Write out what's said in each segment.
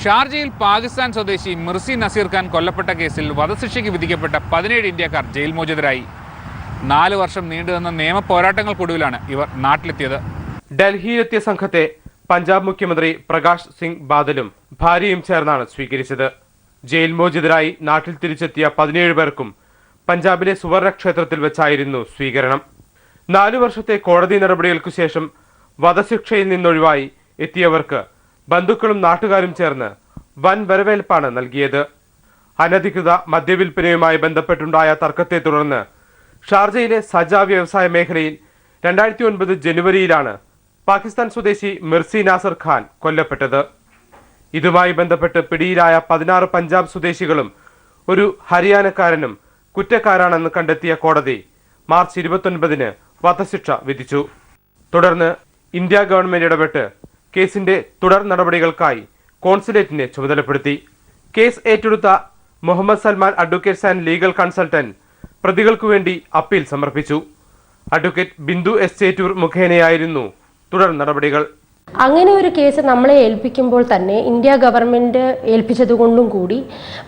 ഷാർജയിൽ പാകിസ്ഥാൻ സ്വദേശി മിർസി നസീർ ഖാൻ കൊല്ലപ്പെട്ട കേസിൽ വധശിക്ഷയ്ക്ക് വിധിക്കപ്പെട്ട 17 ഇന്ത്യക്കാർ ജയിൽ മോചിതരായി. 4 വർഷം നീണ്ടുനിന്ന നിയമ പോരാട്ടങ്ങൾക്കൊടുവിലാണ് ഇവർ നാട്ടിലെത്തിയത്. ഡൽഹിയിലെത്തിയ സംഘത്തെ പഞ്ചാബ് മുഖ്യമന്ത്രി പ്രകാശ് സിംഗ് ബാദലും ഭാര്യയും ചേർന്നാണ് സ്വീകരിച്ചത്. ജയിൽ മോചിതരായി നാട്ടിൽ തിരിച്ചെത്തിയ 17 പേർക്കും പഞ്ചാബിലെ സുവർണ ക്ഷേത്രത്തിൽ വെച്ചായിരുന്നു സ്വീകരണം. 4 വർഷത്തെ കോടതി നടപടികൾക്കു ശേഷം വധശിക്ഷയിൽ നിന്നൊഴിവായി എത്തിയവർക്ക് ബന്ധുക്കളും നാട്ടുകാരും ചേർന്ന് വൻ വരവേൽപ്പാണ് നൽകിയത്. അനധികൃത മദ്യവിൽപ്പനയുമായി ബന്ധപ്പെട്ടുണ്ടായ തർക്കത്തെ തുടർന്ന് ഷാർജയിലെ സജ വ്യവസായ മേഖലയിൽ 2009 ജനുവരിയിലാണ് പാകിസ്ഥാൻ സ്വദേശി മിർസി നസീർ ഖാൻ കൊല്ലപ്പെട്ടത്. ഇതുമായി ബന്ധപ്പെട്ട് പിടിയിലായ 16 പഞ്ചാബ് സ്വദേശികളും ഒരു ഹരിയാനക്കാരനും കുറ്റക്കാരാണെന്ന് കണ്ടെത്തിയ കോടതി മാർച്ച് 29 വധശിക്ഷ വിധിച്ചു. തുടർന്ന് ഇന്ത്യ ഗവൺമെന്റ് ഇടപെട്ട് കേസിന്റെ തുടർ നടപടികൾക്കായി കോൺസുലേറ്റിനെ ചുമതലപ്പെടുത്തി. കേസ് ഏറ്റെടുത്ത Muhammad Salman advocates and legal consultant പ്രതികൾക്കു വേണ്ടി അപ്പീൽ സമർപ്പിച്ചു. അഡ്വക്കേറ്റ് ബിന്ദു എസ് ചേറ്റൂർ മുഖേനയായിരുന്നു തുടർ നടപടികൾ. അങ്ങനെ ഒരു കേസ് നമ്മളെ ഏൽപ്പിക്കുമ്പോൾ തന്നെ ഇന്ത്യ ഗവൺമെൻറ് ഏൽപ്പിച്ചതുകൊണ്ടും കൂടി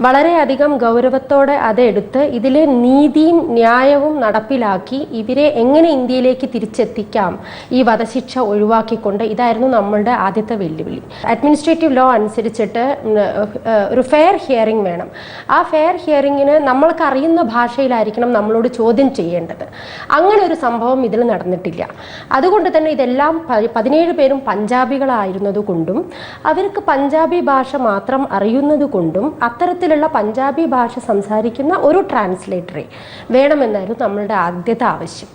വളരെയധികം ഗൗരവത്തോടെ അതെടുത്ത് ഇതിലെ നീതിയും ന്യായവും നടപ്പിലാക്കി ഇവരെ എങ്ങനെ ഇന്ത്യയിലേക്ക് തിരിച്ചെത്തിക്കാം ഈ വധശിക്ഷ ഒഴിവാക്കിക്കൊണ്ട് ഇതായിരുന്നു നമ്മളുടെ ആദ്യത്തെ വെല്ലുവിളി. അഡ്മിനിസ്ട്രേറ്റീവ് ലോ അനുസരിച്ചിട്ട് ഒരു ഫെയർ ഹിയറിംഗ് വേണം. ആ ഫെയർ ഹിയറിങ്ങിന് നമ്മൾക്ക് അറിയുന്ന ഭാഷയിലായിരിക്കണം നമ്മളോട് ചോദ്യം ചെയ്യേണ്ടത്. അങ്ങനെ ഒരു സംഭവം ഇതിൽ നടന്നിട്ടില്ല. അതുകൊണ്ട് തന്നെ ഇതെല്ലാം 17 പേരും പഞ്ചാബികളായിരുന്നതുകൊണ്ടും അവർക്ക് പഞ്ചാബി ഭാഷ മാത്രം അറിയുന്നതുകൊണ്ടും അത്തരത്തിലുള്ള പഞ്ചാബി ഭാഷ സംസാരിക്കുന്ന ഒരു ട്രാൻസ്ലേറ്ററെ വേണമെന്നായിരുന്നു നമ്മളുടെ ആദ്യത്തെ ആവശ്യം.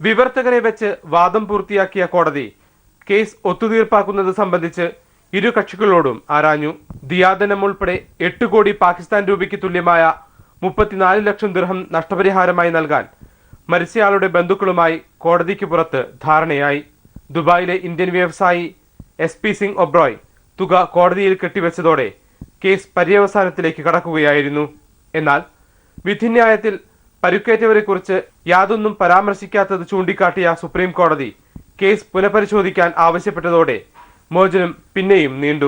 വിവർത്തകരെ വെച്ച് വാദം പൂർത്തിയാക്കിയ കോടതി കേസ് ഒത്തുതീർപ്പാക്കുന്നത് സംബന്ധിച്ച് ഇരു കക്ഷികളോടും ആരാഞ്ഞു. ദിയാദനം ഉൾപ്പെടെ 8 കോടി പാകിസ്ഥാൻ രൂപയ്ക്ക് തുല്യമായ 34 ലക്ഷം ദിർഹം നഷ്ടപരിഹാരമായി നൽകാൻ മരിച്ചയാളുടെ ബന്ധുക്കളുമായി കോടതിക്ക് പുറത്ത് ധാരണയായി. ദുബായിലെ ഇന്ത്യൻ വ്യവസായി SP സിംഗ് ഒബ്രോയ് തുക കോടതിയിൽ കെട്ടിവെച്ചതോടെ കേസ് പര്യവസാനത്തിലേക്ക് കടക്കുകയായിരുന്നു. എന്നാൽ വിധിന്യായത്തിൽ പരുക്കേറ്റവരെക്കുറിച്ച് യാതൊന്നും പരാമർശിക്കാത്തത് ചൂണ്ടിക്കാട്ടിയ സുപ്രീം കോടതി കേസ് പുനഃപരിശോധിക്കാൻ ആവശ്യപ്പെട്ടതോടെ മോചനം പിന്നെയും നീണ്ടു.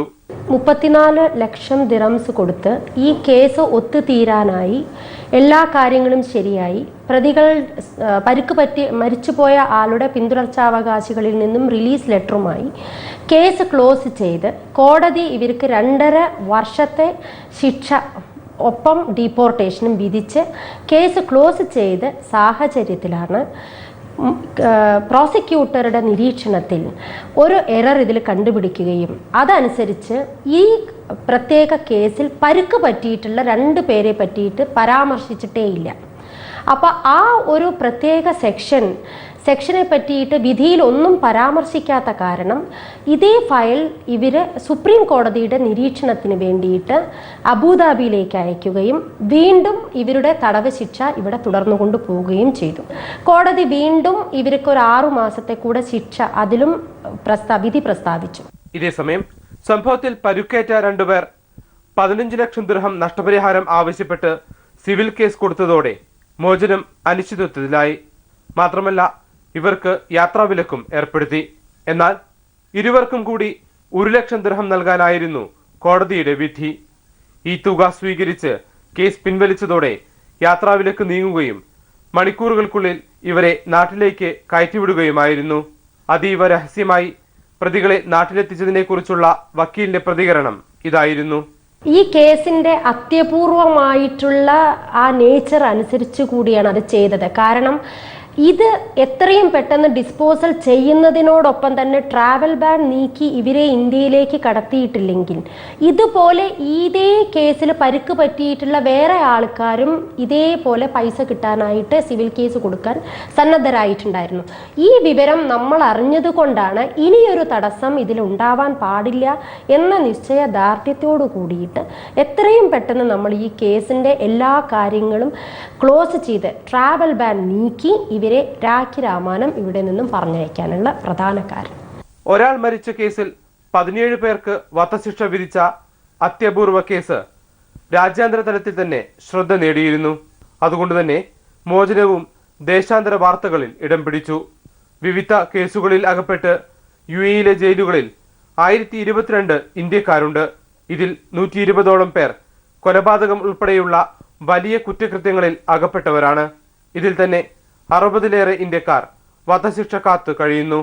34 ലക്ഷം ദിറംസ് കൊടുത്ത് ഈ കേസ് ഒത്തുതീരാനായി എല്ലാ കാര്യങ്ങളും ശരിയായി പ്രതികൾ പരിക്ക് പറ്റി മരിച്ചുപോയ ആളുടെ പിന്തുടർച്ചാവകാശികളിൽ നിന്നും റിലീസ് ലെറ്ററുമായി കേസ് ക്ലോസ് ചെയ്ത് കോടതി ഇവർക്ക് 2.5 വർഷത്തെ ശിക്ഷ ഒപ്പം ഡീപ്പോർട്ടേഷനും വിധിച്ച് കേസ് ക്ലോസ് ചെയ്ത് സാഹചര്യത്തിലാണ് പ്രോസിക്യൂട്ടറുടെ നിരീക്ഷണത്തിൽ ഒരു എറർ ഇതിൽ കണ്ടുപിടിക്കുകയും അതനുസരിച്ച് ഈ പ്രത്യേക കേസിൽ പരിക്ക് പറ്റിയിട്ടുള്ള 2 പേരെ പറ്റിയിട്ട് പരാമർശിച്ചിട്ടേയില്ല. അപ്പോൾ ആ ഒരു പ്രത്യേക സെക്ഷനെ പറ്റിയിട്ട് വിധിയിൽ ഒന്നും പരാമർശിക്കാത്ത കാരണം ഇതേ ഫയൽ ഇവർ സുപ്രീം കോടതിയുടെ നിരീക്ഷണത്തിന് വേണ്ടിയിട്ട് അബുദാബിയിലേക്ക് അയക്കുകയും വീണ്ടും ഇവരുടെ തടവ് ശിക്ഷ ഇവിടെ തുടർന്നുകൊണ്ട് പോവുകയും ചെയ്തു. കോടതി വീണ്ടും ഇവർക്ക് ഒരു 6 മാസത്തെ കൂടെ ശിക്ഷ അതിലും വിധി പ്രസ്താവിച്ചു. ഇതേസമയം സംഭവത്തിൽ പരുക്കേറ്റ 2 പേർ 15 ലക്ഷം ദിർഹം നഷ്ടപരിഹാരം ആവശ്യപ്പെട്ട് സിവിൽ കേസ് കൊടുത്തതോടെ മോചനം അനിശ്ചിതത്വത്തിലായി. മാത്രമല്ല ഇവർക്ക് യാത്രാവിലക്കും ഏർപ്പെടുത്തി. എന്നാൽ ഇരുവർക്കും കൂടി 1 ലക്ഷം ദിർഹം നൽകാനായിരുന്നു കോടതിയുടെ വിധി. ഈ തുക സ്വീകരിച്ച് കേസ് പിൻവലിച്ചതോടെ യാത്രാവിലക്ക് നീങ്ങുകയും മണിക്കൂറുകൾക്കുള്ളിൽ ഇവരെ നാട്ടിലേക്ക് കയറ്റിവിടുകയുമായിരുന്നു. അതീവ രഹസ്യമായി പ്രതികളെ നാട്ടിലെത്തിച്ചതിനെ കുറിച്ചുള്ള വക്കീലിന്റെ പ്രതികരണം ഇതായിരുന്നു. ഈ കേസിന്റെ അത്യപൂർവമായിട്ടുള്ള ആ നേച്ചർ അനുസരിച്ച് കൂടിയാണ് അത് ചെയ്തത്. കാരണം ഇത് എത്രയും പെട്ടെന്ന് ഡിസ്പോസൽ ചെയ്യുന്നതിനോടൊപ്പം തന്നെ ട്രാവൽ ബാൻ നീക്കി ഇവരെ ഇന്ത്യയിലേക്ക് കടത്തിയിട്ടില്ലെങ്കിൽ ഇതുപോലെ ഇതേ കേസിൽ പരിക്ക് പറ്റിയിട്ടുള്ള വേറെ ആൾക്കാരും ഇതേപോലെ പൈസ കിട്ടാനായിട്ട് സിവിൽ കേസ് കൊടുക്കാൻ സന്നദ്ധരായിട്ടുണ്ടായിരുന്നു. ഈ വിവരം നമ്മൾ അറിഞ്ഞതുകൊണ്ടാണ് ഇനിയൊരു തടസ്സം ഇതിലുണ്ടാവാൻ പാടില്ല എന്ന നിശ്ചയദാർഢ്യത്തോടു കൂടിയിട്ട് എത്രയും പെട്ടെന്ന് നമ്മൾ ഈ കേസിൻ്റെ എല്ലാ കാര്യങ്ങളും ക്ലോസ് ചെയ്ത് ട്രാവൽ ബാൻ നീക്കി ഇവരെ രാഖി രാമാനം ഇവിടെ നിന്നും പറഞ്ഞയക്കാനുള്ള പ്രധാന കാരണം. ഒരാൾ മരിച്ച കേസിൽ 17 പേർക്ക് വധശിക്ഷ വിധിച്ച അത്യപൂർവ കേസ് രാജ്യാന്തര തലത്തിൽ തന്നെ ശ്രദ്ധ നേടിയിരുന്നു. അതുകൊണ്ട് തന്നെ മോചനവും ദേശാന്തര വാർത്തകളിൽ ഇടം പിടിച്ചു. വിവിധ കേസുകളിൽ അകപ്പെട്ട് UAE ജയിലുകളിൽ 1022 ഇന്ത്യക്കാരുണ്ട്. ഇതിൽ 120ഓളം പേർ കൊലപാതകം ഉൾപ്പെടെയുള്ള വലിയ കുറ്റകൃത്യങ്ങളിൽ അകപ്പെട്ടവരാണ്. ഇതിൽ തന്നെ 60-ലേറെ ഇന്ത്യക്കാർ വധശിക്ഷ കാത്തു കഴിയുന്നു.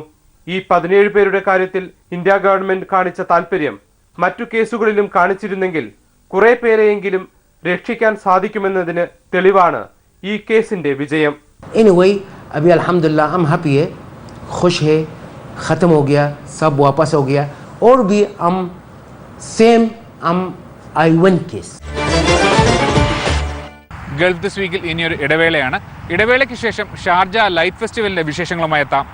ഈ 17 പേരുടെ കാര്യത്തിൽ ഇന്ത്യ ഗവൺമെന്റ് കാണിച്ച താൽപര്യം മറ്റു കേസുകളിലും കാണിച്ചിരുന്നെങ്കിൽ കുറെ പേരെയെങ്കിലും രക്ഷിക്കാൻ സാധിക്കുമെന്നതിന് തെളിവാണ് ഈ കേസിന്റെ വിജയം. Anyway, अभी अल्हम्दुलिल्लाह हम हैप्पी है, खुश है, ख़त्म हो गया, सब वापस हो गया और भी हम सेम हम I1 केस. ഗൾഫ് ദിസ് വീക്കിൽ ഇനിയൊരു ഇടവേളയാണ്. ഇടവേളയ്ക്ക് ശേഷം ഷാർജ ലൈറ്റ് ഫെസ്റ്റിവലിന്റെ വിശേഷങ്ങളുമായി എത്താം.